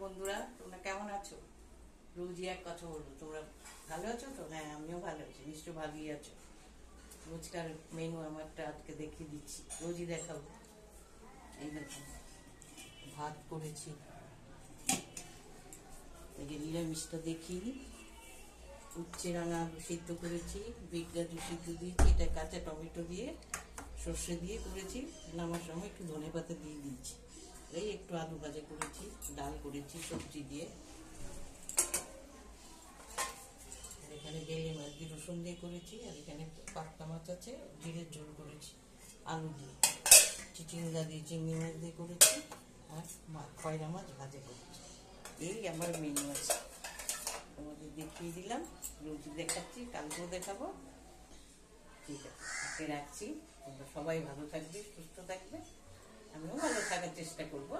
বন্ধুরা, তোমরা কেমন আছো? রোজই এক কথা বলবো, তোমরা ভালো আছো তো? হ্যাঁ, আমিও ভালো আছি, নিশ্চয় ভালোই আছো। রোজকার মেনু আমারটা আজকে দেখিয়ে দিচ্ছি, রোজই দেখাবো। এই দেখো, ভাত করেছি, এই যে নিরামিষটা দেখিয়ে। উচ্ছে রাঙা আলু সিদ্ধ করেছি, বিট গাজর সিদ্ধ দিয়েছি, এটা কাঁচা টমেটো দিয়ে সর্ষে দিয়ে করেছি। নামার সময় একটু ধনে পাতা দিয়ে দিয়েছি। এই একটু আলু ভাজা করেছি, ডাল করেছি সবজি দিয়ে। এখানে বেলে মাছ দিয়ে রসুন দিয়ে করেছি, আর এখানে পাক্কা মাছ আছে, জিরের ঝোল করেছি আলু দিয়ে। চিচিঙ্গা দিয়ে চিংড়ি মাছ দিয়ে করেছি, আর খয়রা মাছ ভাজা করেছি। এই আমার মেনু আছে, তোমাদের দেখিয়ে দিলাম। রোজ দেখাচ্ছি, কালকেও দেখাবো। ঠিক আছে, আজকে রাখছি। তোমরা সবাই ভালো থাকবে, সুস্থ থাকবে, আমিও ভালো থাকার চেষ্টা করবো।